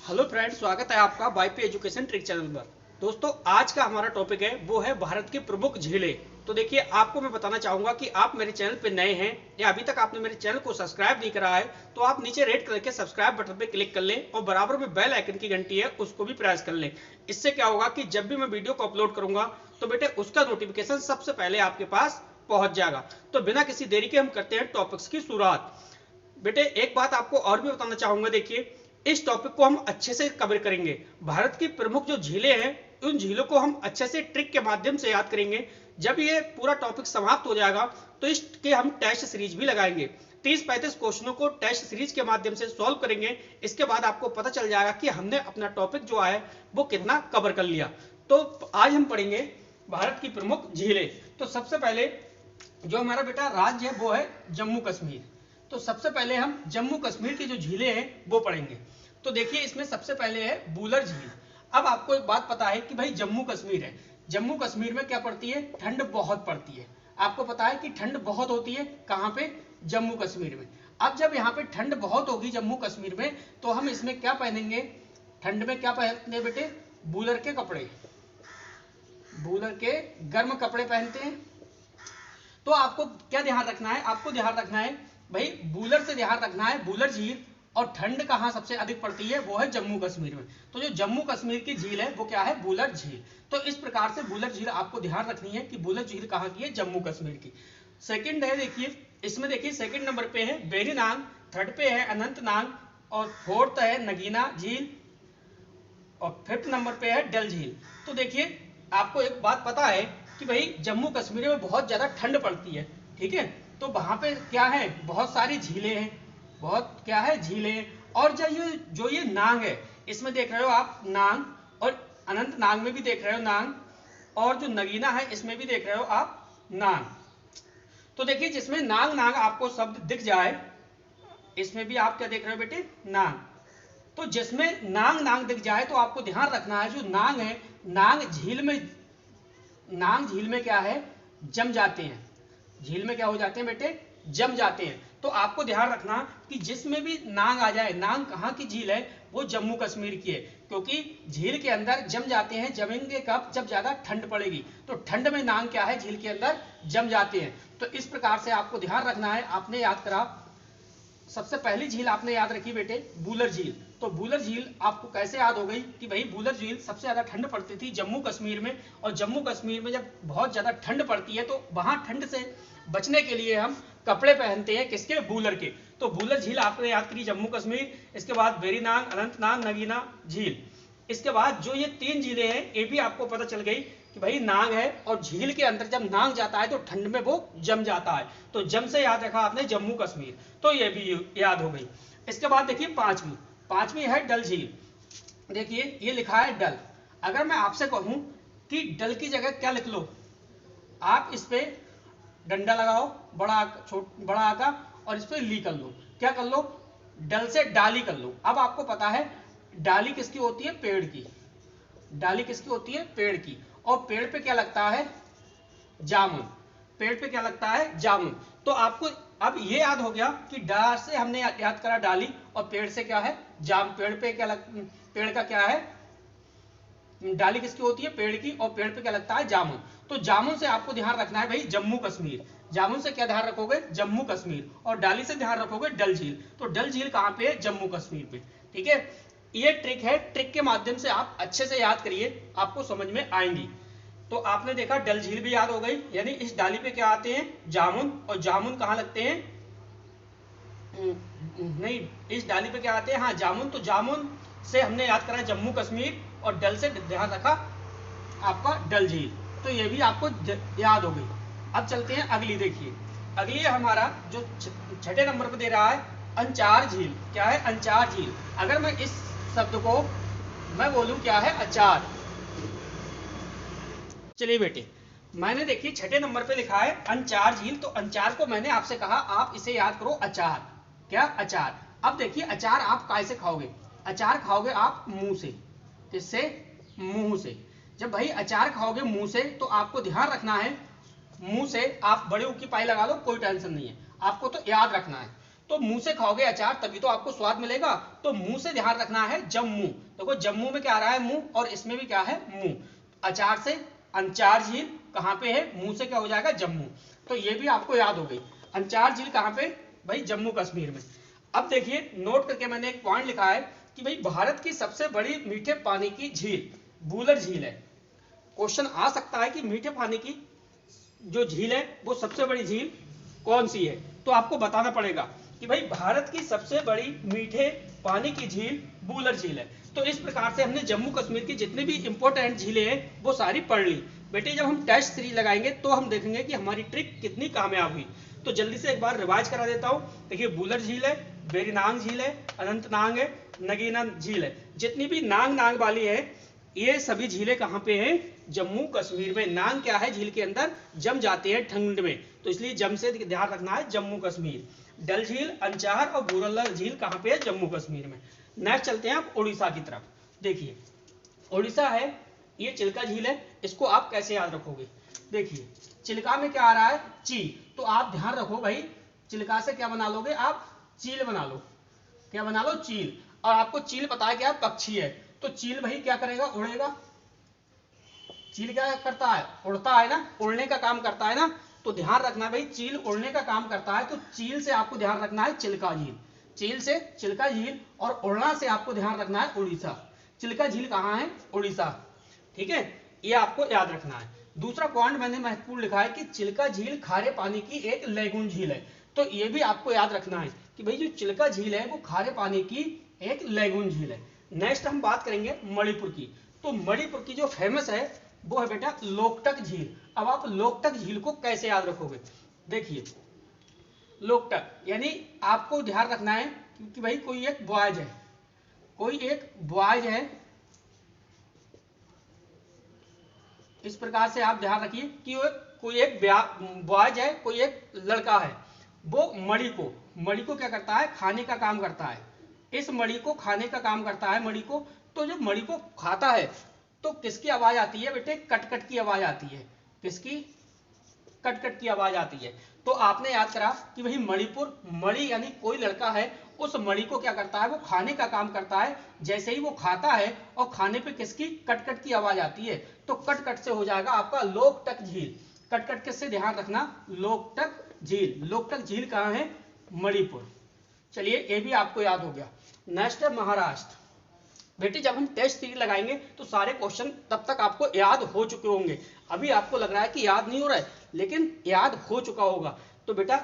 Hello friends, स्वागत है आपका वाईपी एजुकेशन ट्रिक चैनल पर। दोस्तों, आज का हमारा टॉपिक है वो है भारत की प्रमुख झीलें। तो देखिए, आपको मैं बताना चाहूंगा कि आप मेरे चैनल पे नए हैं या अभी तक आपने मेरे चैनल को सब्सक्राइब नहीं करा है तो आप नीचे रेड कलर के सब्सक्राइब बटन पे क्लिक कर लें और बराबर में बेल आइकन की घंटी है उसको भी प्रेस कर लें। इससे क्या होगा कि जब भी मैं वीडियो को अपलोड करूंगा तो बेटे उसका नोटिफिकेशन सबसे पहले आपके पास पहुंच जाएगा। तो बिना किसी देरी के हम करते हैं टॉपिक्स की शुरुआत। बेटे, एक बात आपको और भी बताना चाहूंगा। देखिए, इस टॉपिक को हम अच्छे से कवर करेंगे। भारत की प्रमुख जो झीलें हैं उन झीलों को हम अच्छे से ट्रिक के माध्यम से याद करेंगे। जब ये पूरा टॉपिक समाप्त हो जाएगा तो इसके हम टेस्ट सीरीज भी लगाएंगे। 30-35 क्वेश्चनों को टेस्ट सीरीज के माध्यम से सॉल्व करेंगे। इसके बाद आपको पता चल जाएगा कि हमने अपना टॉपिक जो है वो कितना कवर कर लिया। तो आज हम पढ़ेंगे भारत की प्रमुख झीलें। तो सबसे पहले जो हमारा बेटा राज्य है वो है जम्मू कश्मीर। तो सबसे पहले हम जम्मू कश्मीर की जो झीलें हैं वो पढ़ेंगे। तो देखिए, इसमें सबसे पहले है बूलर झील। अब आपको एक बात पता है कि भाई जम्मू कश्मीर है, जम्मू कश्मीर में क्या पड़ती है? ठंड बहुत पड़ती है। आपको पता है कि ठंड बहुत होती है कहाँ पे? जम्मू कश्मीर में। अब जब यहाँ पे ठंड बहुत होगी जम्मू कश्मीर में तो हम इसमें क्या पहनेंगे? ठंड में क्या पहनते हैं बेटे? बूलर के कपड़े, बूलर के गर्म कपड़े पहनते हैं। तो आपको क्या ध्यान रखना है? आपको ध्यान रखना है भाई, बूलर से ध्यान रखना है बूलर झील। और ठंड कहाँ सबसे अधिक पड़ती है? वो है जम्मू कश्मीर में। तो जो जम्मू कश्मीर की झील है वो क्या है? बूलर झील। तो इस प्रकार से बूलर झील आपको ध्यान रखनी है कि बूलर झील कहाँ की है? जम्मू कश्मीर की। सेकंड है, देखिए इसमें देखिए सेकंड नंबर पे है वेरीनाग, थर्ड पे है अनंतनाग और फोर्थ है नगीना झील और फिफ्थ नंबर पे है डल झील। तो देखिए, आपको एक बात पता है कि भाई जम्मू कश्मीर में बहुत ज्यादा ठंड पड़ती है, ठीक है? तो वहां पे क्या है? बहुत सारी झीलें हैं, बहुत क्या है? झीलें। और जो ये नाग है, इसमें देख रहे हो आप नाग, और अनंतनाग में भी देख रहे हो नाग, और जो नगीना है इसमें भी देख रहे हो आप नाग। तो देखिए, जिसमें नाग नाग आपको शब्द दिख जाए इसमें भी आप क्या देख रहे हो बेटे? नाग। तो जिसमें नाग नाग दिख जाए तो आपको ध्यान रखना है जो नाग है, नाग झील में क्या है? जम जाते हैं। झील में क्या हो जाते हैं बेटे? जम जाते हैं। तो आपको ध्यान रखना कि जिसमें भी नाग आ जाए, नाग कहाँ की झील है? वो जम्मू कश्मीर की है, क्योंकि झील के अंदर जम जाते हैं। जमेंगे कब? जब ज्यादा ठंड पड़ेगी। तो ठंड में नाग क्या है? झील के अंदर जम जाते हैं। तो इस प्रकार से आपको ध्यान रखना है। आपने याद करा, सबसे पहली झील आपने याद रखी बेटे बूलर झील। तो बूलर झील आपको कैसे याद हो गई कि भाई बूलर झील सबसे ज्यादा ठंड पड़ती थी जम्मू कश्मीर में। और जम्मू कश्मीर में जब बहुत ज्यादा ठंड पड़ती है तो वहां ठंड से बचने के लिए हम कपड़े पहनते हैं, किसके? बूलर के। तो बूलर झील आपने याद करी जम्मू कश्मीर। इसके बाद वेरीनाग, अनंतनाग, नगीना झील। इसके बाद जो ये तीन झीलें हैं ये भी आपको पता चल गई कि भाई नाग है, और झील के अंदर जब नाग जाता है तो ठंड में वो जम जाता है। तो जम से याद रखा आपने जम्मू कश्मीर, तो ये भी याद हो गई। इसके बाद देखिए पांचवी है डल झील। देखिए ये लिखा है डल। अगर मैं आपसे कहूं कि डल की जगह क्या लिख लो, आप इस पे डंडा लगाओ, बड़ा आका, और इस पे ली कर लो। क्या कर लो? डल से डाली कर लो। अब आपको पता है डाली किसकी होती है? पेड़ की। डाली किसकी होती है? पेड़ की। और पेड़ पे क्या लगता है? जामुन। पेड़ पे क्या लगता है? जामुन। तो आपको अब ये याद हो गया कि डा से हमने याद करा डाली, और पेड़ से क्या है? जाम। पेड़ पे क्या पेड़ का क्या है? डाली किसकी होती है? पेड़ की। और पेड़ पे क्या लगता है? जामुन। तो जामुन से आपको ध्यान रखना है भाई जम्मू कश्मीर। जामुन से क्या ध्यान रखोगे? जम्मू कश्मीर। और डाली से ध्यान रखोगे डल झील। तो डल झील कहां पे है? जम्मू कश्मीर पे। ठीक है, ये ट्रिक है। ट्रिक के माध्यम से आप अच्छे से याद करिए, आपको समझ में आएंगी। तो आपने देखा डल झील भी याद हो गई, यानी इस डाली पे क्या आते हैं? जामुन। और जामुन कहां लगते हैं? नहीं, इस डाली पे क्या आते हैं? हाँ, जामुन। तो जामुन से हमने याद करा जम्मू कश्मीर, और डल से ध्यान रखा आपका डल झील। तो ये भी आपको याद हो गई। अब चलते हैं अगली। देखिए अगली है हमारा जो छठे नंबर पे दे रहा है अंचार झील। क्या है? अंचार झील। अगर मैं इस शब्द को मैं बोलूं क्या है? अचार। चलिए बेटे, मैंने देखिए छठे नंबर पे लिखा है अंचार झील। तो अंचार को मैंने आपसे कहा आप इसे याद करो अचार। क्या? अचार। अब देखिए अचार आप कैसे खाओगे? अचार खाओगे आप मुंह से। किससे? मुंह से। जब भाई अचार खाओगे मुंह से तो आपको ध्यान रखना है, मुंह से आप बड़े ऊ की पाई लगा लो, कोई टेंशन नहीं है, आपको तो याद रखना है। तो तो मुंह से खाओगे अचार तभी तो आपको स्वाद मिलेगा। तो मुंह से ध्यान रखना है जम्मू। देखो जम्मू में क्या आ रहा है मुंह, और इसमें भी क्या है मुंह। अचार से अंचार झील कहाँ पे है, मुंह से क्या हो जाएगा जम्मू। तो ये भी आपको याद हो गई। अंचार झील कहाँ पे भाई, जम्मू कश्मीर में। अब देखिए नोट करके मैंने एक पॉइंट लिखा है कि भाई भारत की सबसे बड़ी मीठे पानी की झील वुलर झील है। क्वेश्चन आ सकता है कि मीठे पानी की जो झील है वो सबसे बड़ी झील कौन सी है, तो आपको बताना पड़ेगा कि भाई भारत की सबसे बड़ी मीठे पानी की झील वुलर झील है। तो इस प्रकार से हमने जम्मू कश्मीर की जितनी भी इंपॉर्टेंट झीलें हैं वो सारी पढ़ ली। बेटे जब हम टेस्ट सीरीज लगाएंगे तो हम देखेंगे कि हमारी ट्रिक कितनी कामयाब हुई। तो जल्दी से एक बार रिवाइज करा देता हूं। देखिए वुलर झील है, वेरीनाग झील है, अनंतनाग है, नगीना झील है। जितनी भी नांग नांग वाली है ये सभी झीलें कहाँ पे हैं, जम्मू कश्मीर में। नांग क्या है, झील के अंदर जम जाते हैं ठंड में, तो इसलिए जम से ध्यान रखना है जम्मू कश्मीर। डल झील, अंचार और बुरल झील कहाँ पे है, जम्मू कश्मीर में। नेक्स्ट चलते हैं आप उड़ीसा की तरफ। देखिए उड़ीसा है, ये चिल्का झील है, इसको आप कैसे याद रखोगे। देखिए चिल्का में क्या आ रहा है, चील, तो आप ध्यान रखो भाई चिल्का से क्या बना लोगे आप, चील बना लो। क्या बना लो, चील। और आपको चील पता है क्या पक्षी है, तो चील भाई क्या करेगा, उड़ेगा। चील क्या करता है, उड़ता है ना, उड़ने का काम करता है ना। तो ध्यान रखना भाई चील उड़ने का काम करता है, तो चील से आपको ध्यान रखना है चिल्का झील। चील से चिल्का झील, और उड़ना से आपको ध्यान रखना है उड़ीसा। चिल्का झील कहाँ है, उड़ीसा। ठीक है, ये आपको याद रखना है। दूसरा पॉइंट मैंने महत्वपूर्ण लिखा है कि चिल्का झील खारे पानी की एक लैगून झील है। तो ये भी आपको याद रखना है कि भाई जो चिल्का झील है वो खारे पानी की एक लैगून झील है। नेक्स्ट हम बात करेंगे मणिपुर की। तो मणिपुर की जो फेमस है वो है बेटा लोकटक झील। अब आप लोकटक झील को कैसे याद रखोगे, देखिए लोकटक यानी आपको ध्यान रखना है कि भाई कोई एक बॉयज है, कोई एक बॉयज है। इस प्रकार से आप ध्यान रखिए कि कोई एक बॉयज है, कोई एक लड़का है, वो मणि को क्या करता है, खाने का काम करता है। इस मणि को खाने का काम करता है मणि को। तो जब मणि को खाता है तो किसकी आवाज आती है बेटे, कटकट की आवाज आती है। किसकी, कटकट की आवाज आती है। तो आपने याद करा कि भाई मणिपुर, मणि यानी कोई लड़का है, उस मणि को क्या करता है, वो खाने का काम करता है। जैसे ही वो खाता है और खाने पे किसकी, कटकट की आवाज आती है, तो कटकट से हो जाएगा आपका लोकटक झील। कटकट किससे, ध्यान रखना लोकटक झील। लोकटक झील कहाँ है, मणिपुर। चलिए ये भी आपको याद हो गया। नेक्स्ट है महाराष्ट्र। बेटे जब हम टेस्ट सीरीज लगाएंगे तो सारे क्वेश्चन तब तक आपको याद हो चुके होंगे। अभी आपको लग रहा है कि याद नहीं हो रहा है, लेकिन याद हो चुका होगा। तो बेटा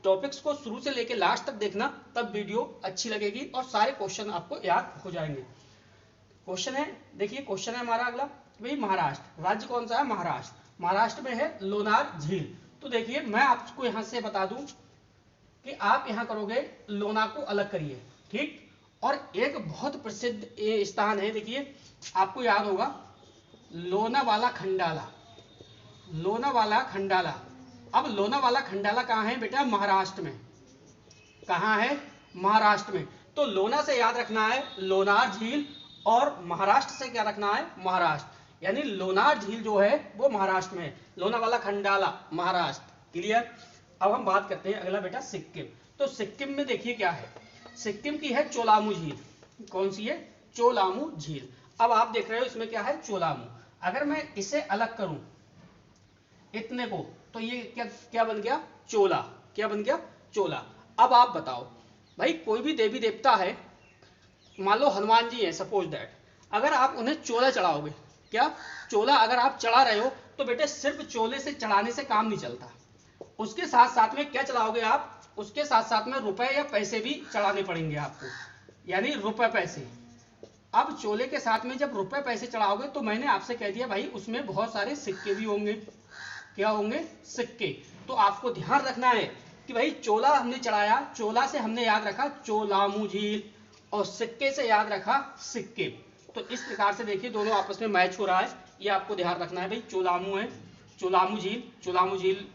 टॉपिक्स को शुरू से लेकर लास्ट तक देखना, तब वीडियो अच्छी लगेगी और सारे क्वेश्चन आपको याद हो जाएंगे। क्वेश्चन है, देखिए क्वेश्चन है हमारा अगला, भाई महाराष्ट्र राज्य कौन सा है, महाराष्ट्र। महाराष्ट्र में है लोनार झील। तो देखिए मैं आपको यहां से बता दूं कि आप यहां करोगे लोना को अलग करिए, ठीक। और एक बहुत प्रसिद्ध स्थान है, देखिए आपको याद होगा लोनावाला खंडाला। लोनावाला खंडाला, अब लोनावाला खंडाला कहाँ है बेटा, महाराष्ट्र में। कहाँ है, महाराष्ट्र में। तो लोना से याद रखना है लोनार झील, और महाराष्ट्र से क्या रखना है, महाराष्ट्र। यानी लोनार झील जो है वो महाराष्ट्र में है, लोनावाला खंडाला महाराष्ट्र। क्लियर। अब हम बात करते हैं अगला बेटा सिक्किम। तो सिक्किम में देखिए क्या है, सिक्किम की है चोलामू झील। कौन सी है, चोलामू झील। अब आप देख रहे हो इसमें क्या है, चोलामू। अगर मैं इसे अलग करूं इतने को, तो ये क्या क्या बन गया, चोला। क्या बन गया, चोला। अब आप बताओ भाई कोई भी देवी देवता है, मान लो हनुमान जी है सपोज दैट, अगर आप उन्हें चोला चढ़ाओगे, क्या चोला अगर आप चढ़ा रहे हो, तो बेटे सिर्फ चोले से चढ़ाने से काम नहीं चलता, उसके साथ साथ में क्या चढ़ाओगे आप, उसके साथ साथ में रुपए या पैसे भी चढ़ाने पड़ेंगे आपको, यानी रुपए पैसे। अब चोले के साथ में जब रुपए पैसे चढ़ाओगे तो मैंने आपसे कह दिया भाई उसमें बहुत सारे सिक्के भी होंगे। क्या होंगे, सिक्के। तो आपको ध्यान रखना है कि भाई चोला हमने चढ़ाया, चोला से हमने याद रखा चोलामू झील, और सिक्के से याद रखा सिक्के। तो इस प्रकार से देखिए दोनों आपस में मैच हो रहा है, ये आपको ध्यान रखना है भाई। चोलामू है, चोलामू झील। चोलामू झील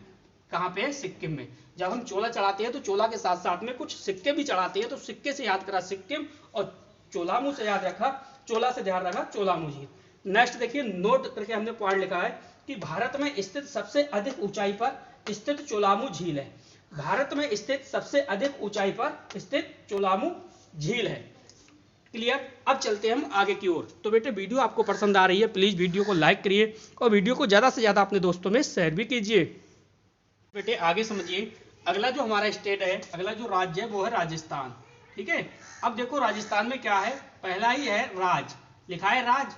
कहाँ पे है, सिक्किम में। जब हम चोला चढ़ाते हैं तो चोला के साथ साथ में कुछ सिक्के भी चढ़ाते हैं, तो सिक्के से याद करा सिक्किम, और चोलामू से याद रखा, चोला से ध्यान रखा चोलामू झील। नेक्स्ट देखिए नोट करके हमने पॉइंट लिखा है कि भारत में स्थित सबसे अधिक ऊंचाई पर स्थित चोलामू झील है। भारत में स्थित सबसे अधिक ऊंचाई पर स्थित चोलामू झील है। क्लियर। अब चलते हैं हम आगे की ओर। तो बेटे वीडियो आपको पसंद आ रही है, प्लीज वीडियो को लाइक करिए और वीडियो को ज्यादा से ज्यादा अपने दोस्तों में शेयर भी कीजिए। बेटे आगे समझिए, अगला जो हमारा स्टेट है, अगला जो राज्य है वो है राजस्थान। ठीक है। अब देखो राजस्थान में क्या है, पहला ही है राज, लिखा है राज।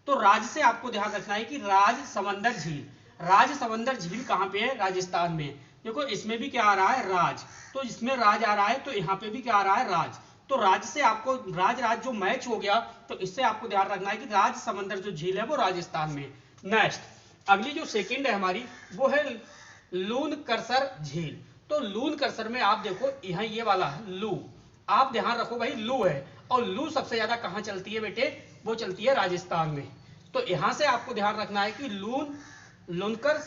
तो राज से आपको ध्यान रखना है कि राज समंदर झील, राज समंदर झील कहाँ पे है, राजस्थान में। देखो इसमें भी क्या आ रहा है, राज, तो इसमें राज आ रहा है, तो यहाँ पे भी क्या आ रहा है, राज। तो राज से आपको राज जो मैच हो गया, तो इससे आपको ध्यान रखना है कि राज समंदर जो झील है वो राजस्थान में। नेक्स्ट अगली जो सेकंड है हमारी वो है लून करसर झील। तो लून करसर में आप देखो यहाँ ये वाला है लू, आप ध्यान रखो भाई लू है, और लू सबसे ज्यादा कहाँ चलती है बेटे, वो चलती है राजस्थान में। तो यहां से आपको ध्यान रखना है कि लूनकर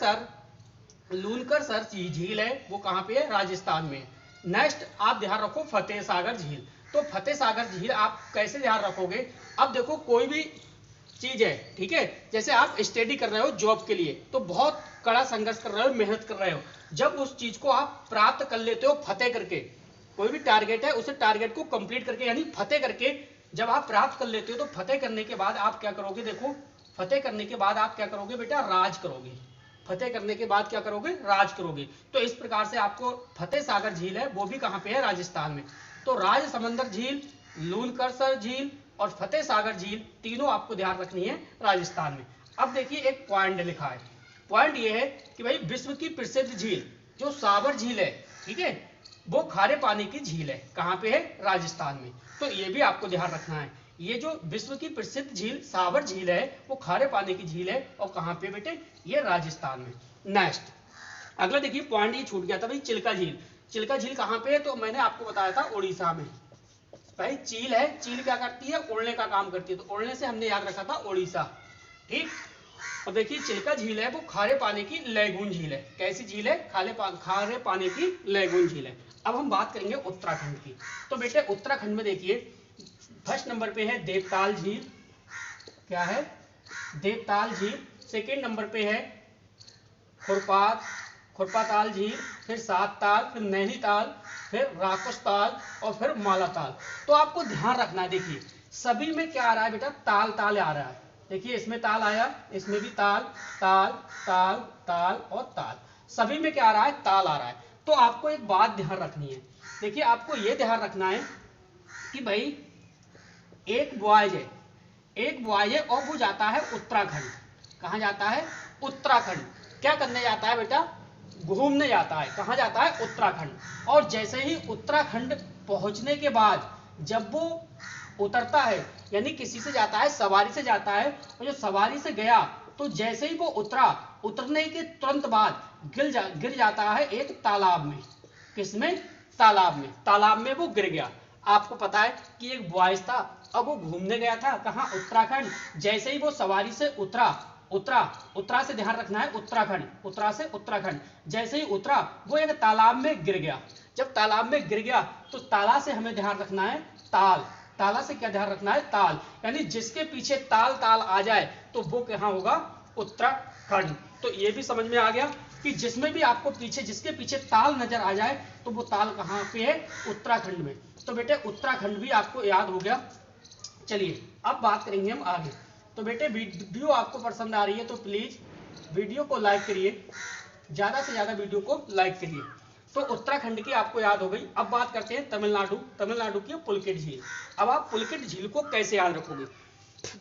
सर झील है वो कहाँ पे है, राजस्थान में। नेक्स्ट आप ध्यान रखो फतेह सागर झील। तो फतेह सागर झील आप कैसे ध्यान रखोगे, अब देखो कोई भी चीज है, ठीक है, जैसे आप स्टडी कर रहे हो जॉब के लिए, तो बहुत कड़ा संघर्ष कर रहे हो, मेहनत कर रहे हो, जब उस चीज को आप प्राप्त कर लेते हो फतेह करके, कोई भी टारगेट है उसे टारगेट को कंप्लीट करके यानी फतेह करके जब आप प्राप्त कर लेते हो, तो फतेह करने के बाद आप क्या करोगे, देखो फतेह करने के बाद आप क्या करोगे बेटा, राज करोगे। फतेह करने के बाद क्या करोगे, राज करोगे। तो इस प्रकार से आपको फतेह सागर झील है वो भी कहाँ पे है, राजस्थान में। तो राज समंदर झील, लूनकरसर झील और फतेह सागर झील तीनों आपको ध्यान रखनी है राजस्थान में। अब देखिए एक पॉइंट लिखा है, पॉइंट ये है कि भाई विश्व की प्रसिद्ध झील जो साबर झील है, ठीक है, वो खारे पानी की झील है, कहाँ पे है, राजस्थान में। तो ये भी आपको ध्यान रखना है, ये जो विश्व की प्रसिद्ध झील साबर झील है वो खारे पानी की झील है, और कहाँ पे बेटे, ये राजस्थान में। नेक्स्ट अगला देखिए पॉइंट ये छूट गया था भाई, चिल्का झील। चिल्का झील कहाँ पे है, तो मैंने आपको बताया था उड़ीसा में। भाई चील है, चील क्या करती है, उड़ने का काम करती है, तो उड़ने से हमने याद रखा था उड़ीसा। ठीक। और देखिए चिल्का झील है वो खारे पानी की लैगून झील है। कैसी झील है, खारे पानी की लैगून झील है। अब हम बात करेंगे उत्तराखंड की। तो बेटे उत्तराखंड में देखिए फर्स्ट नंबर पे है देवताल झील, क्या है, देवताल झील। सेकेंड नंबर पे है खुरपाताल झील, फिर सात ताल, फिर नैनीताल, फिर राकुस ताल और फिर माला ताल। तो आपको ध्यान रखना है, देखिए सभी में क्या आ रहा है बेटा, ताल ताल आ रहा है। देखिए इसमें ताल आया, इसमें भी ताल ताल ताल ताल और ताल, सभी में क्या आ रहा है, ताल आ रहा है। तो आपको एक बात ध्यान रखनी है, देखिए आपको यह ध्यान रखना है कि भाई एक बॉयज है और वो जाता है उत्तराखंड। कहाँ जाता है, उत्तराखंड। क्या करने जाता है बेटा, घूमने जाता है। कहाँ जाता है, उत्तराखंड। और जैसे ही उत्तराखंड पहुंचने के बाद जब वो उतरता है, यानी किसी से जाता है, सवारी से जाता है, और जो सवारी से गया तो जैसे ही वो उतरने के तुरंत बाद गिर जाता है एक तालाब में। किसमें, तालाब में वो गिर गया। आपको पता है कि एक बॉयज था, अब वो घूमने गया था, कहाँ, उत्तराखंड। जैसे ही वो सवारी से उत्तरा से ध्यान रखना है, उत्तराखंड जैसे ही उतरा वो एक तालाब में गिर गया। जब तालाब में गिर गया तो ताला से हमें ध्यान रखना है ताला से क्या ध्यान रखना है, ताल, यानी जिसके पीछे ताल आ जाए तो वो कहाँ होगा, उत्तराखंड। तो ये भी समझ में आ गया कि जिसमें भी आपको जिसके पीछे ताल नजर आ जाए तो वो ताल कहाँ पे है, उत्तराखंड में। तो बेटे उत्तराखंड भी आपको याद हो गया। चलिए अब बात करेंगे हम आगे। तो बेटे वीडियो आपको पसंद आ रही है तो प्लीज वीडियो को लाइक करिए, ज्यादा से ज्यादा वीडियो को लाइक करिए। तो उत्तराखंड की आपको याद हो गई। अब बात करते हैं तमिलनाडु की पुलकित झील। अब आप पुलकित झील को कैसे याद रखोगे,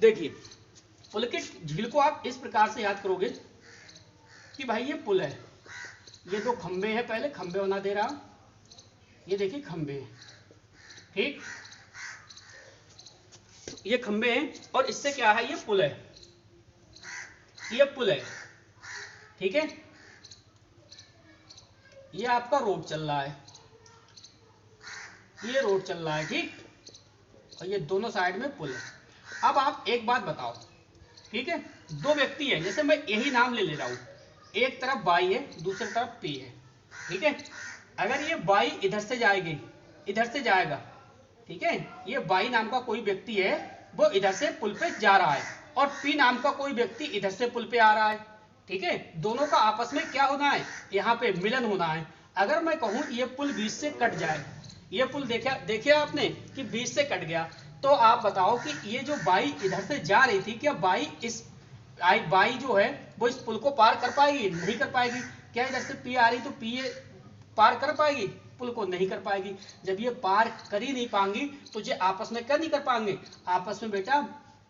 देखिए पुलकित झील को आप इस प्रकार से याद करोगे कि भाई ये पुल है, ये दो खंबे हैं, पहले खंबे बना दे रहा, ये देखिए खंबे हैं, ठीक, ये खंबे हैं और इससे क्या है, ये पुल है, ठीक है। ये आपका रोड चल रहा है, ये रोड चल रहा है, ठीक, और ये दोनों साइड में पुल है। अब आप एक बात बताओ, ठीक है, दो व्यक्ति है, जैसे मैं यही नाम ले रहा हूं, एक तरफ बाई है, दूसरी तरफ पी है, ठीक है। अगर ये बाई इधर से जाएगी, इधर से जाएगा, ठीक है, ये बाई नाम का कोई व्यक्ति है वो इधर से पुल पे जा रहा है, और पी नाम का कोई व्यक्ति इधर से पुल पे आ रहा है, ठीक है। दोनों का आपस में क्या होना है, यहाँ पे मिलन होना है। अगर मैं कहूं ये पुल बीच से कट जाए, ये पुल देखिए आपने कि बीच से कट गया, तो आप बताओ कि ये जो बाई इधर से जा रही थी, क्या बाई जो है वो इस पुल को पार कर पाएगी? नहीं कर पाएगी। क्या इधर से पी आ रही तो पी ये पार कर पाएगी? पुल को नहीं कर पाएगी। जब ये पार कर ही नहीं पाएंगी तो ये आपस में क्या नहीं कर पाएंगे? आपस में बेटा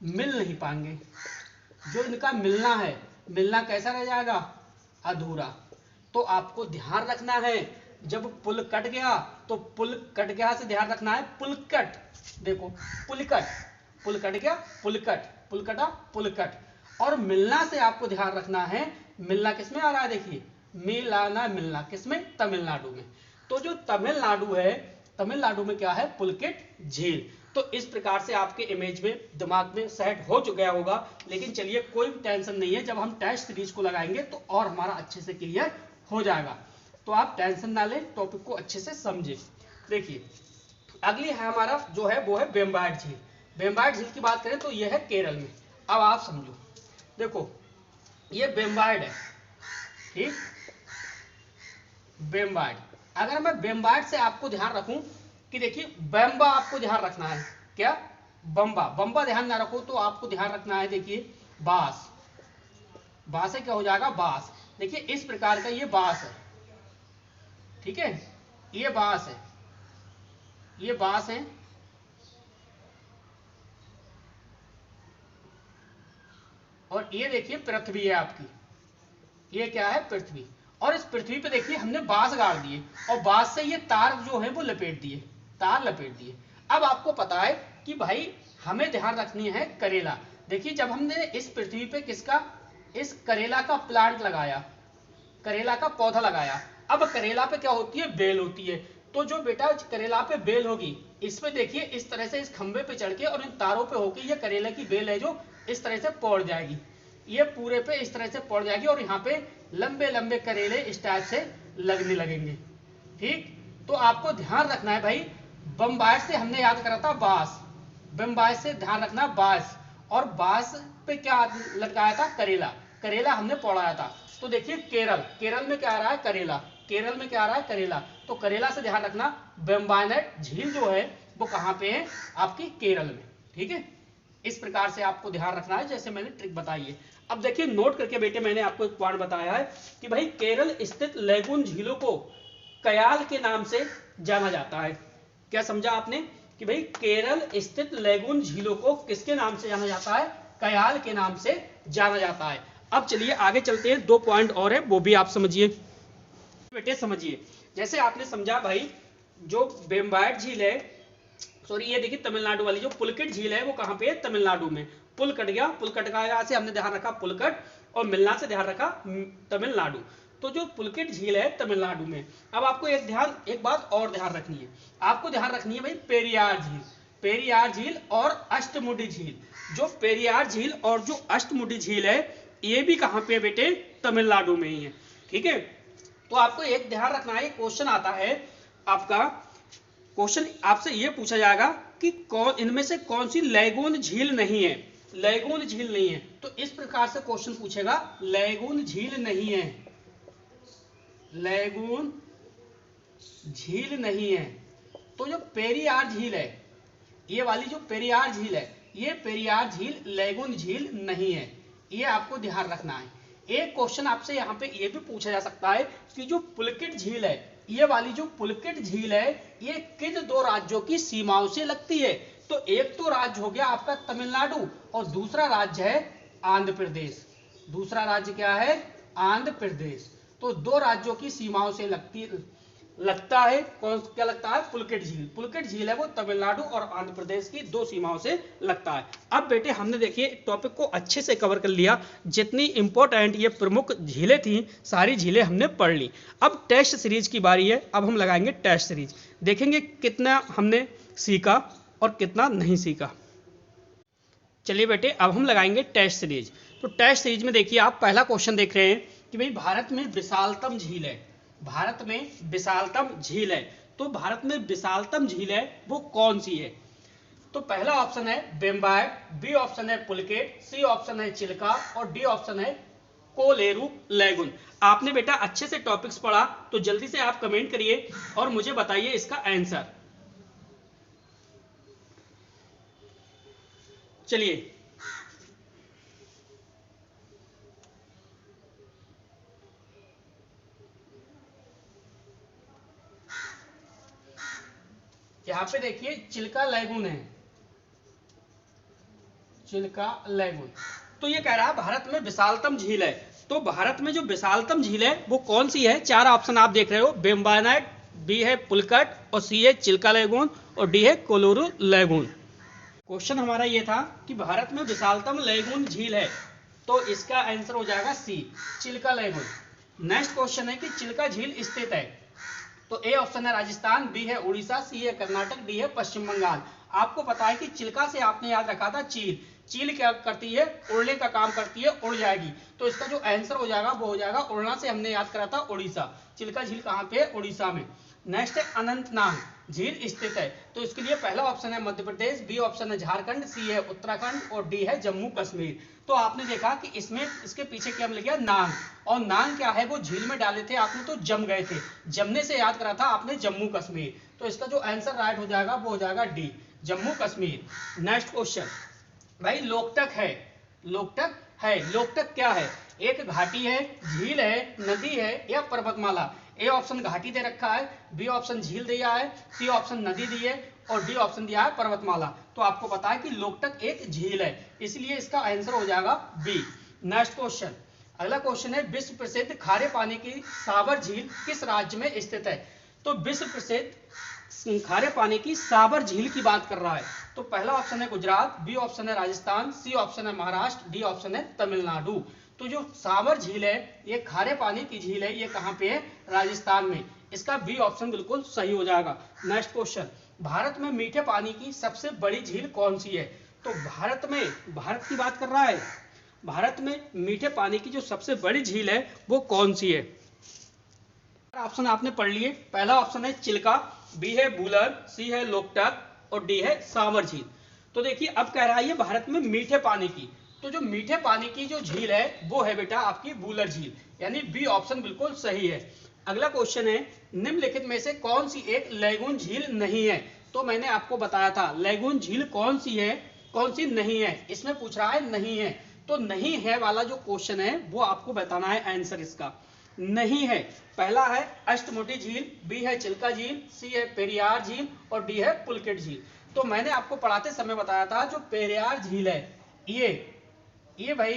मिल नहीं पाएंगे। जो इनका मिलना है, मिलना कैसा रह जाएगा? अधूरा। तो आपको ध्यान रखना है, जब पुल कट गया तो पुल कट गया से ध्यान रखना है पुल कट। देखो पुल कट, पुल कट गया पुल कट, पुल कटा पुल कट। और मिलना से आपको ध्यान रखना है, मिलना किसमें आ रहा है? देखिए मिलाना, मिलना किसमें? तमिलनाडु में। तो जो तमिलनाडु है, तमिलनाडु में क्या है? पुलकेट झील। तो इस प्रकार से आपके इमेज में दिमाग में सेट हो गया होगा। लेकिन चलिए कोई टेंशन नहीं है, जब हम टेस्ट सीरीज को लगाएंगे तो और हमारा अच्छे से क्लियर हो जाएगा। तो आप टेंशन ना लें, टॉपिक को अच्छे से समझे। देखिए अगली है हमारा जो है वो है वेम्बायड झील। वेम्बायड झील की बात करें तो यह है केरल में। अब आप समझो, देखो ये वेम्बायड है, ठीक, वेम्बायड। अगर मैं वेम्बायड से आपको ध्यान रखूं कि देखिए बम्बा आपको ध्यान रखना है, क्या? बम्बा। बम्बा ध्यान ना रखो तो आपको ध्यान रखना है, देखिए बांस। बांस से क्या हो जाएगा? बांस। देखिए इस प्रकार का ये बांस है, ठीक है, ये बांस है, ये बांस है। और ये देखिए पृथ्वी है आपकी, ये क्या है? पृथ्वी। और इस पृथ्वी पे देखिए हमने बांस गाड़ दिए और बांस से ये तार जो है वो लपेट दिए, तार लपेट दिए। अब आपको पता है कि भाई हमें ध्यान रखनी है करेला। देखिए जब हमने इस पृथ्वी पे किसका? इस करेला का प्लांट लगाया, करेला का पौधा लगाया। अब करेला पे क्या होती है? बेल होती है। तो जो बेटा करेला पे बेल होगी, इसमें देखिए इस तरह से इस खंबे पे चढ़ के और इन तारों पे होके ये करेला की बेल है जो इस तरह से पौड़ जाएगी, ये पूरे पे इस तरह से पड़ जाएगी और यहाँ पे लंबे लंबे करेले इस टाइप से लगने लगेंगे, ठीक। तो आपको ध्यान रखना है भाई, बम्बाई से हमने याद करा था बांस, बम्बाई से ध्यान रखना बांस, और बांस पे क्या लटकाया था? करेला, करेला हमने पौड़ाया था। तो देखिए केरल, केरल में क्या आ रहा है? करेला, केरल में क्या आ रहा है? करेला। तो करेला से ध्यान रखना, वेम्बायड झील जो है वो कहाँ पे है? आपकी केरल में, ठीक है। इस प्रकार से आपको ध्यान रखना है, जैसे मैंने ट्रिक बताई है। अब देखिए नोट करके बेटे, मैंने आपको एक पॉइंट बताया है कि भाई केरल स्थित लैगून झीलों को कयाल के नाम से जाना जाता है। क्या समझा आपने? कि भाई केरल स्थित लैगून झीलों को किसके नाम से जाना जाता है? कयाल के नाम से जाना जाता है। अब चलिए आगे चलते हैं, 2 पॉइंट और है वो भी आप समझिए बेटे, समझिए। जैसे आपने समझा भाई जो वेम्बायड झील है, सॉरी ये देखिए तमिलनाडु वाली जो पुलकेट झील है वो कहाँ पे है? तमिलनाडु में। पुल कट गया, पुल कट गया से हमने ध्यान रखा पुलकट, और मिलना से ध्यान रखा तमिलनाडु। तो जो पुलकेट झील है तमिलनाडु में। अब आपको एक बात और ध्यान रखनी है, आपको ध्यान रखनी है भाई पेरियार झील, पेरियार झील और अष्टमुडी झील। जो पेरियार झील और जो अष्टमुडी झील है ये भी कहाँ पे है बेटे? तमिलनाडु में ही है, ठीक है। तो आपको एक ध्यान रखना है, क्वेश्चन आता है आपका, क्वेश्चन आपसे ये पूछा जाएगा कि इनमें से कौन सी लैगून झील नहीं है? लैगून झील नहीं है, तो इस प्रकार से क्वेश्चन पूछेगा, लैगून झील नहीं है, लैगून झील नहीं है। तो जो पेरियार झील है, ये वाली जो पेरियार झील है, ये पेरियार झील लैगून झील नहीं है, ये आपको ध्यान रखना है। एक क्वेश्चन आपसे यहाँ पे ये भी पूछा जा सकता है कि जो पुलकेट झील है, ये वाली जो पुलकेट झील है ये किन 2 राज्यों की सीमाओं से लगती है? तो एक तो राज्य हो गया आपका तमिलनाडु और दूसरा राज्य है आंध्र प्रदेश। दूसरा राज्य क्या है? आंध्र प्रदेश। तो 2 राज्यों की सीमाओं से लगता है कौन, क्या लगता है? पुलकेट झील। पुलकेट झील है वो तमिलनाडु और आंध्र प्रदेश की 2 सीमाओं से लगता है। अब बेटे हमने देखिए टॉपिक को अच्छे से कवर कर लिया, जितनी इंपॉर्टेंट ये प्रमुख झीलें थी सारी झीलें हमने पढ़ ली। अब टेस्ट सीरीज की बारी है, अब हम लगाएंगे टेस्ट सीरीज, देखेंगे कितना हमने सीखा और कितना नहीं सीखा। चलिए बेटे अब हम लगाएंगे टेस्ट सीरीज। तो टेस्ट सीरीज में देखिए आप पहला क्वेश्चन देख रहे हैं कि भाई भारत में विशालतम झील है, भारत में विशालतम झील है, तो भारत में विशालतम झील है वो कौन सी है? तो पहला ऑप्शन है वेम्बायड, बी ऑप्शन है पुलकेट, सी ऑप्शन है चिल्का और डी ऑप्शन है कोलेरू लैगून। आपने बेटा अच्छे से टॉपिक्स पढ़ा तो जल्दी से आप कमेंट करिए और मुझे बताइए इसका आंसर। चलिए यहां पे देखिए चिल्का लैगून है, चिल्का लैगून। तो ये कह रहा है भारत में विशालतम झील है। तो भारत में जो विशालतम झील है वो कौन सी है? चार ऑप्शन आप देख रहे हो, बेम्बानाइट, बी है पुलकट, और सी है चिल्का लैगून, और डी है कोलोरू लैगून। क्वेश्चन हमारा ये था कि भारत में विशालतम लैगून झील है, तो इसका आंसर हो जाएगा सी, चिल्का लैगून। नेक्स्ट क्वेश्चन है कि चिल्का झील स्थित है, तो ए ऑप्शन है राजस्थान, बी है उड़ीसा, सी है कर्नाटक, डी है पश्चिम बंगाल। आपको पता है कि चिल्का से आपने याद रखा था चील, चील क्या करती है? उड़ने का काम करती है, उड़ जाएगी। तो इसका जो आंसर हो जाएगा वो हो जाएगा उड़ना से हमने याद करा था उड़ीसा। चिल्का झील कहाँ पे है? उड़ीसा में। नेक्स्ट है अनंतनाग झील स्थित है, तो इसके लिए पहला ऑप्शन है मध्य प्रदेश, बी ऑप्शन है झारखंड, सी है उत्तराखंड, और डी है जम्मू कश्मीर। तो आपने देखा कि इसमें इसके पीछे क्या मिल गया? नांग। और नांग क्या है? वो झील में डाले थे आपने तो जम गए थे, जमने से याद करा था आपने जम्मू कश्मीर। तो इसका जो आंसर राइट हो जाएगा वो हो जाएगा D, Jammu Kashmir. Next question भाई, लोकटक है, लोकटक है, लोकटक क्या है? एक घाटी है, झील है, नदी है, या पर्वतमाला? ए ऑप्शन घाटी दे रखा है, बी ऑप्शन झील दिया है, सी ऑप्शन नदी दी है, और डी ऑप्शन दिया है पर्वतमाला। तो आपको पता है कि लोकटक एक झील है, इसलिए इसका आंसर हो जाएगा बी। नेक्स्ट क्वेश्चन, अगला क्वेश्चन है विश्व प्रसिद्ध खारे पानी की साबर झील किस राज्य में स्थित है? तो विश्व प्रसिद्ध खारे पानी की साबर झील की बात कर रहा है। तो पहला ऑप्शन है गुजरात, बी ऑप्शन है राजस्थान, सी ऑप्शन है महाराष्ट्र, डी ऑप्शन है तमिलनाडु। तो जो साबर झील है ये खारे पानी की झील है, ये कहाँ पे है? राजस्थान में। इसका बी ऑप्शन बिल्कुल सही हो जाएगा। नेक्स्ट क्वेश्चन, भारत में मीठे पानी की सबसे बड़ी झील कौन सी है? तो भारत में, भारत की बात कर रहा है, भारत में मीठे पानी की जो सबसे बड़ी झील है वो कौन सी है? ऑप्शन आपने पढ़ लिए, पहला ऑप्शन है चिल्का, बी है बूलर, सी है लोकटक, और डी है साबर झील। तो देखिए अब कह रहा है ये भारत में मीठे पानी की, तो जो मीठे पानी की जो झील है वो है बेटा आपकी बूलर झील, यानी बी ऑप्शन बिल्कुल सही है। अगला क्वेश्चन है निम्नलिखित में से कौन सी एक लैगून झील नहीं है? तो मैंने आपको बताया था लैगून झील कौन सी है, कौन सी नहीं है। इसमें पूछ रहा है नहीं है, तो नहीं है वाला जो क्वेश्चन है वो आपको बताना है आंसर इसका। नहीं है, पहला है अष्टमुडी झील, बी है चिल्का झील, सी है पेरियार झील, और डी है पुलकेट झील। तो मैंने आपको पढ़ाते समय बताया था जो पेरियार झील है ये भाई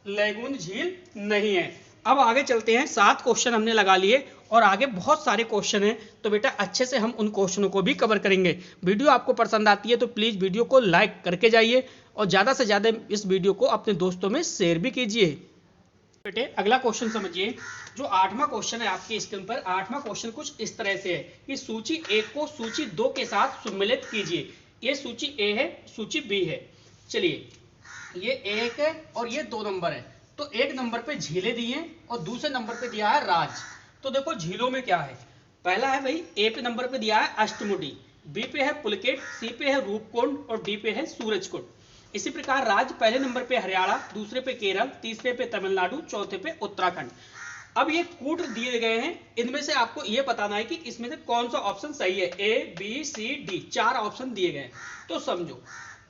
लैगून झील नहीं है। अब आगे चलते हैं, 7 क्वेश्चन हमने लगा लिए और आगे बहुत सारे क्वेश्चन हैं, तो बेटा अच्छे से हम उन क्वेश्चनों को भी कवर करेंगे। वीडियो आपको पसंद आती है तो प्लीज वीडियो को लाइक करके जाइए और ज्यादा से ज्यादा इस वीडियो को अपने दोस्तों में शेयर भी कीजिए। बेटे अगला क्वेश्चन समझिए, जो 8वां क्वेश्चन है आपकी स्क्रीन पर। 8वां क्वेश्चन कुछ इस तरह से है कि सूची 1 को सूची 2 के साथ सम्मिलित कीजिए। ये सूची ए है, सूची बी है। चलिए ये 1 है और ये 2 नंबर है, तो 1 नंबर पे झीलें दी हैं और दूसरे नंबर पे दिया है राज। तो देखो झीलों में क्या है, पहला है भाई ए पे नंबर पे दिया है अष्टमुडी, बी पे है पुलकेट, सी पे है रूपकुंड, और डी पे है सूरजकुंड। इसी प्रकार राज्य पहले नंबर पे हरियाणा, दूसरे पे केरल, तीसरे पे तमिलनाडु, चौथे पे उत्तराखंड। अब ये कूट दिए गए हैं, इनमें से आपको ये बताना है कि इसमें से कौन सा ऑप्शन सही है। A B C D 4 option दिए गए, तो समझो।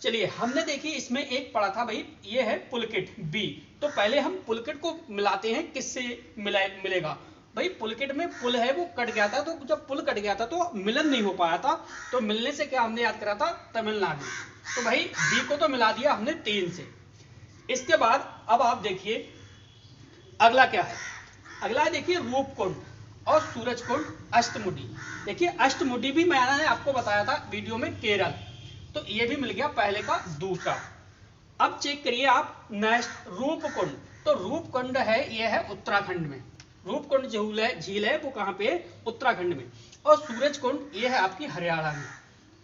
चलिए हमने देखिए इसमें एक पढ़ा था भाई, ये है पुलकेट बी। तो पहले हम पुलकेट को मिलाते हैं, किससे मिलेगा भाई? पुलकेट में पुल है वो कट गया था, तो जब पुल कट गया था तो मिलन नहीं हो पाया था, तो मिलने से क्या हमने याद करा था? तमिलनाडु। तो भाई बी को तो मिला दिया हमने 3 से। इसके बाद अब आप देखिए अगला क्या है, अगला है देखिए रूपकुंड और सूरजकुंड, अष्टमुडी। देखिए अष्टमुडी भी मैंने आपको बताया था वीडियो में केरल, तो ये भी मिल गया पहले का दूसरा। अब चेक करिए आप नेक्स्ट रूपकुंड, तो रूपकुंड है ये है उत्तराखंड में, रूपकुंड झील है वो कहाँ पे है? उत्तराखंड में। और सूरजकुंड ये है आपकी हरियाणा में।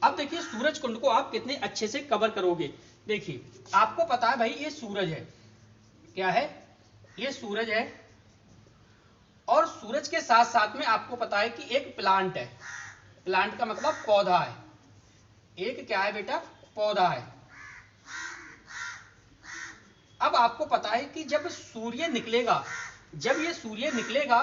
अब देखिए सूरजकुंड को आप कितने अच्छे से कवर करोगे। देखिए आपको पता है भाई ये सूरज है, क्या है? ये सूरज है, और सूरज के साथ साथ में आपको पता है कि एक प्लांट है, प्लांट का मतलब पौधा है, एक क्या है बेटा? पौधा है। अब आपको पता है कि जब सूर्य निकलेगा, जब ये सूर्य निकलेगा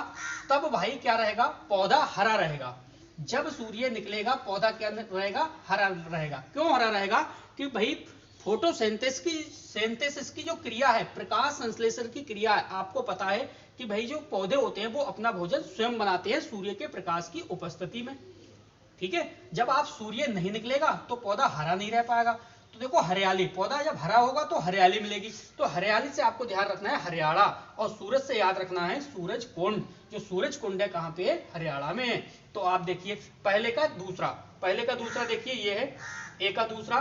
तब भाई क्या रहेगा, पौधा हरा रहेगा। जब सूर्य निकलेगा पौधा क्या रहेगा, हरा रहेगा। क्यों हरा रहेगा, कि भाई फोटोसिंथेसिस की जो क्रिया है, प्रकाश संश्लेषण की क्रिया है, आपको पता है कि भाई जो पौधे होते हैं वो अपना भोजन स्वयं बनाते हैं सूर्य के प्रकाश की उपस्थिति में। ठीक है, जब आप सूर्य नहीं निकलेगा तो पौधा हरा नहीं रह पाएगा। तो देखो हरियाली, पौधा जब हरा होगा तो हरियाली मिलेगी। तो हरियाली से आपको ध्यान रखना है हरियाणा, और सूरज से याद रखना है सूरज कुंड। जो सूरज कुंड है कहाँ पे है, हरियाणा में है। तो आप देखिए पहले का दूसरा देखिए ये है, ए का दूसरा,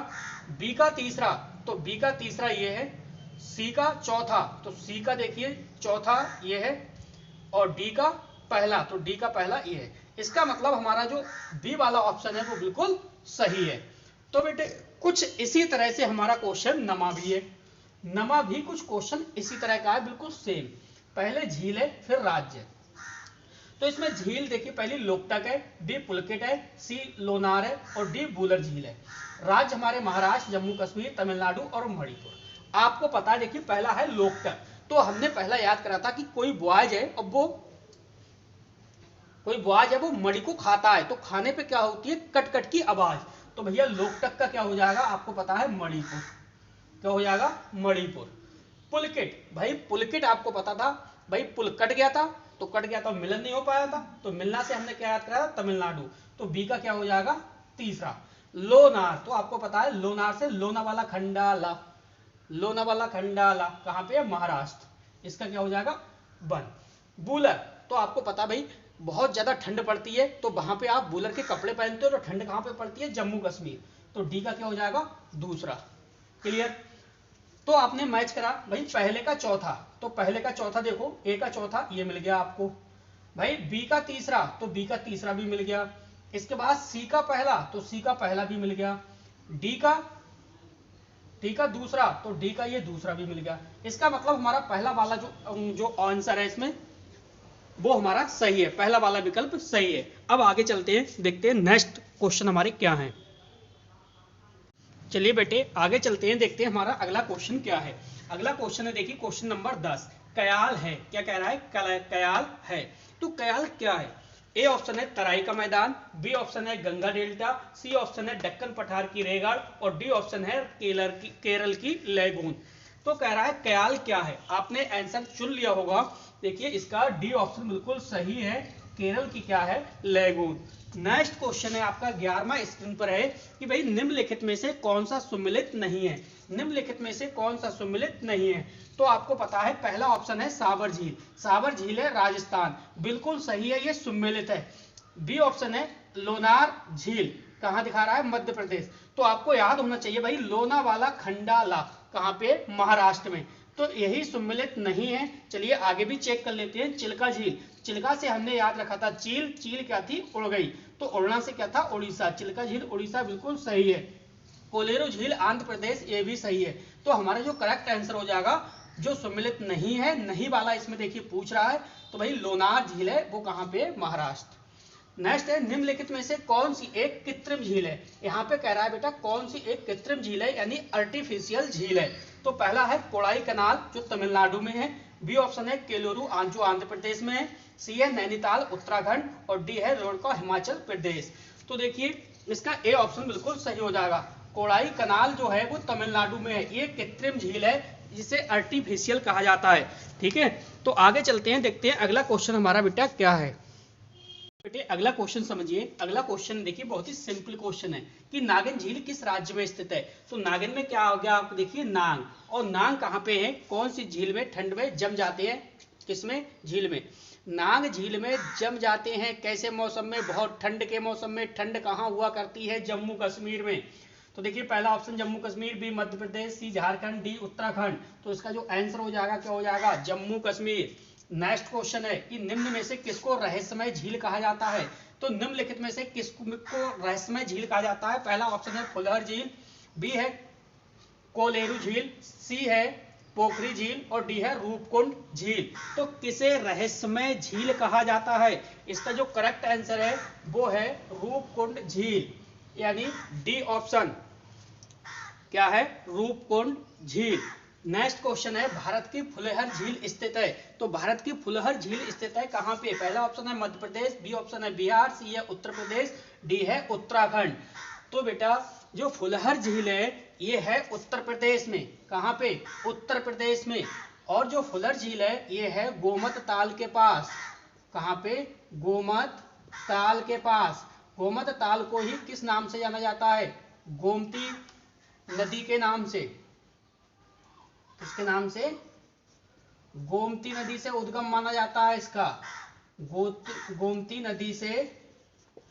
बी का तीसरा, तो बी का तीसरा ये है, सी का चौथा, तो सी का देखिए चौथा ये है, और डी का पहला, तो डी का पहला ये है। इसका मतलब हमारा जो बी वाला ऑप्शन है वो बिल्कुल सही है। तो बेटे कुछ इसी तरह से हमारा क्वेश्चन नमा भी है। नमा भी कुछ क्वेश्चन इसी तरह का है, बिल्कुल सेम। पहले झील है फिर राज्य है। तो इसमें झील देखिए, पहली लोकटक है, बी पुलकेट है, सी लोनार है, और डी बूलर झील है। राज्य हमारे महाराष्ट्र, जम्मू कश्मीर, तमिलनाडु और मणिपुर। आपको पता है देखिए पहला है लोकटक। तो हमने पहला याद करा था कि कोई बॉयज है, अब वो मणि को खाता है, तो खाने पे क्या होती है, कट कट की आवाज। तो भैया लोकटक का क्या हो जाएगा, आपको पता है मणिपुर। क्या हो जाएगा, मणिपुर। पुलकित, भाई पुलकित आपको पता था, भाई पुल कट गया था, तो कट गया था, मिलन नहीं हो पाया था, तो मिलना से हमने क्या याद करा, तमिलनाडु। तो बी का क्या हो जाएगा, तीसरा। लोनार, तो आपको पता है लोनार से लोनावाला खंडाला, लोनावाला खंडाला कहां पे है, महाराष्ट्र। इसका क्या हो जाएगा, वन। बूलर, तो आपको पता भाई बहुत ज्यादा ठंड पड़ती है, तो वहां पे आप बूलर के कपड़े पहनते हो, तो ठंड कहां पे पड़ती है, जम्मू कश्मीर। तो डी का क्या हो जाएगा, दूसरा। क्लियर। तो आपने मैच करा भाई पहले का चौथा, तो पहले का चौथा देखो, ए का चौथा ये मिल गया आपको, भाई बी का तीसरा, तो बी का तीसरा भी मिल गया। इसके बाद सी का पहला, तो सी का पहला भी मिल गया। डी का दूसरा, तो डी का ये दूसरा भी मिल गया। इसका मतलब हमारा पहला वाला जो आंसर है इसमें वो हमारा सही है, पहला वाला विकल्प सही है। अब आगे चलते हैं, देखते हैं नेक्स्ट क्वेश्चन हमारे क्या है। चलिए बेटे आगे चलते हैं, देखते हैं हमारा अगला क्वेश्चन क्या है। अगला क्वेश्चन है, देखिए क्वेश्चन नंबर 10। कयाल है, क्या कह रहा है, कयाल है। तो कयाल क्या है, ए ऑप्शन है तराई का मैदान, बी ऑप्शन है गंगा डेल्टा, सी ऑप्शन है दक्कन पठार की रेगाड़, और डी ऑप्शन है केरल की लेगून। तो कह रहा है कयाल क्या है, आपने आंसर चुन लिया होगा। देखिए इसका डी ऑप्शन बिल्कुल सही है, केरल की क्या है, लेगून। नेक्स्ट क्वेश्चन है आपका 11वां स्क्रीन पर है कि भाई निम्नलिखित में से कौन सा सुमिलित नहीं है, निम्नलिखित में से कौन सा सुमिलित नहीं है। तो आपको पता है पहला ऑप्शन है साबर झील, साबर झील है राजस्थान, बिल्कुल सही है, ये सुमिलित है। बी ऑप्शन है लोनार झील, कहां दिखा रहा है, मध्य प्रदेश। तो आपको याद होना चाहिए भाई लोनावाला खंडाला कहां पे, महाराष्ट्र में। तो यही सुमिलित नहीं है। चलिए आगे भी चेक कर लेते हैं। चिल्का झील, चिल्का से हमने याद रखा था चील, चील क्या थी, उड़ गई, तो उड़ना से क्या था, उड़ीसा। चिल्का झील उड़ीसा बिल्कुल सही है। कोलेरू झील आंध्र प्रदेश, ये भी सही है। तो हमारा जो करेक्ट आंसर हो जाएगा, जो सुमिलित नहीं है, नहीं वाला इसमें देखिए पूछ रहा है, तो भाई लोनार झील है, वो कहां पे, महाराष्ट्र। नेक्स्ट है निम्नलिखित में से कौन सी एक कृत्रिम झील है। यहाँ पे कह रहा है बेटा कौन सी एक कृत्रिम झील है, यानी आर्टिफिशियल झील है। तो पहला है कोड़ाई कनाल जो तमिलनाडु में है, बी ऑप्शन है केलोरू जो आंध्र प्रदेश में है, सी है नैनीताल उत्तराखंड, और डी है रोड़का हिमाचल प्रदेश। तो देखिए इसका ए ऑप्शन बिल्कुल सही हो जाएगा। कोड़ाई कनाल जो है वो तमिलनाडु में है, ये कृत्रिम झील है जिसे आर्टिफिशियल कहा जाता है। ठीक है, तो आगे चलते हैं, देखते हैं अगला क्वेश्चन हमारा बेटा क्या है। बेटे अगला क्वेश्चन समझिए। अगला क्वेश्चन देखिए बहुत ही सिंपल क्वेश्चन है कि नागिन झील किस राज्य में स्थित है। तो नागिन में क्या हो गया, आप देखिए नांग, और नांग कहाँ पे है, कौन सी झील में ठंड में जम जाते हैं, किसमें, झील में। नांग झील में जम जाते हैं कैसे मौसम में, बहुत ठंड के मौसम में। ठंड कहाँ हुआ करती है, जम्मू कश्मीर में। तो देखिए पहला ऑप्शन जम्मू कश्मीर, बी मध्य प्रदेश, सी झारखंड, डी उत्तराखंड। तो इसका जो आंसर हो जाएगा क्या हो जाएगा, जम्मू कश्मीर। नेक्स्ट क्वेश्चन है कि निम्न में से किसको रहस्यमय झील कहा जाता है। तो निम्नलिखित में से किसको रहस्यमय झील कहा जाता है। पहला ऑप्शन है फुलहर झील, बी है कोलेरू झील, सी है पोखरी झील, और डी है रूपकुंड झील। तो किसे रहस्यमय झील कहा जाता है, इसका जो करेक्ट आंसर है वो है रूपकुंड झील, यानी डी ऑप्शन क्या है, रूपकुंड झील। नेक्स्ट क्वेश्चन है, भारत की फुलेहर झील स्थित है। तो भारत की फुलेहर झील स्थित है कहाँ पे? पहला ऑप्शन है मध्य प्रदेश, बी ऑप्शन है बिहार, सी है उत्तर प्रदेश, डी है उत्तराखंड। तो बेटा जो फुलेहर झील है ये है उत्तर प्रदेश में। कहाँ पे? उत्तर प्रदेश में। और जो फुलेहर झील है ये है गोमत ताल के पास। कहाँ पे? गोमत ताल के पास। गोमत ताल को ही किस नाम से जाना जाता है? गोमती नदी के नाम से। किसके नाम से? गोमती नदी से उद्गम माना जाता है इसका। गोमती नदी से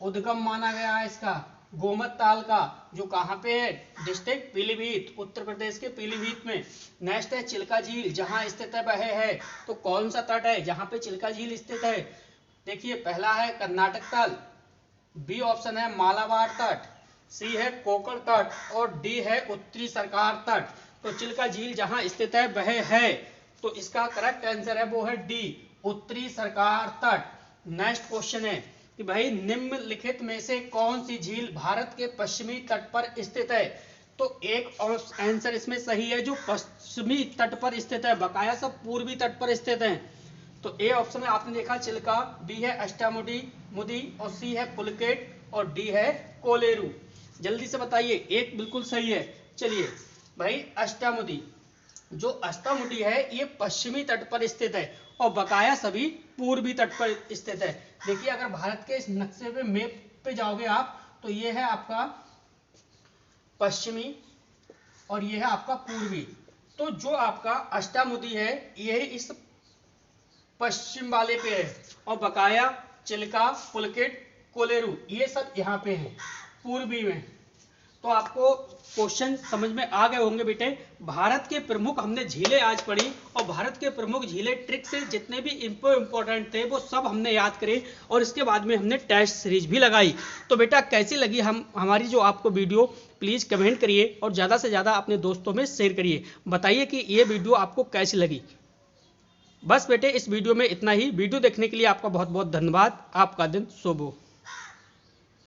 उद्गम माना गया है इसका गोमत ताल का, जो कहाँ पे है? डिस्ट्रिक्ट पीलीभीत, उत्तर प्रदेश के पीलीभीत में। नेक्स्ट है चिल्का झील जहाँ स्थित है वह है। तो कौन सा तट है जहाँ पे चिल्का झील स्थित है? देखिए पहला है कर्नाटक तल, बी ऑप्शन है मालाबार तट, सी है कोकण तट और डी है उत्तरी सरकार तट। तो चिल्का झील जहां स्थित है वह है, तो इसका करेक्ट आंसर है वो है डी, उत्तरी सरकार तट। नेक्स्ट क्वेश्चन है कि भाई निम्नलिखित में से कौन सी झील भारत के पश्चिमी तट पर स्थित है? तो एक आंसर इसमें सही है जो पश्चिमी तट पर स्थित है, बकाया सब पूर्वी तट पर स्थित है। तो ए ऑप्शन में आपने देखा चिल्का, बी है अष्टामुडी और सी है पुलकेट और डी है कोलेरू। जल्दी से बताइए, एक बिल्कुल सही है। चलिए भाई अष्टामुडी, जो अष्टामुडी है ये पश्चिमी तट पर स्थित है और बकाया सभी पूर्वी तट पर स्थित है। देखिए अगर भारत के इस नक्शे पे मैप पे जाओगे आप तो ये है आपका पश्चिमी और ये है आपका पूर्वी। तो जो आपका अष्टामुडी है ये इस पश्चिम वाले पे है और बकाया चिल्का, पुलकेट, कोलेरू ये सब यहाँ पे है पूर्वी में। तो आपको क्वेश्चन समझ में आ गए होंगे बेटे। भारत के प्रमुख हमने झीलें आज पढ़ी और भारत के प्रमुख झीलें ट्रिक से जितने भी इंपॉर्टेंट थे वो सब हमने याद करे और इसके बाद में हमने टेस्ट सीरीज भी लगाई। तो बेटा कैसी लगी हमारी जो आपको वीडियो, प्लीज़ कमेंट करिए और ज़्यादा से ज़्यादा अपने दोस्तों में शेयर करिए। बताइए कि ये वीडियो आपको कैसी लगी। बस बेटे इस वीडियो में इतना ही। वीडियो देखने के लिए आपका बहुत बहुत धन्यवाद। आपका दिन शुभ हो।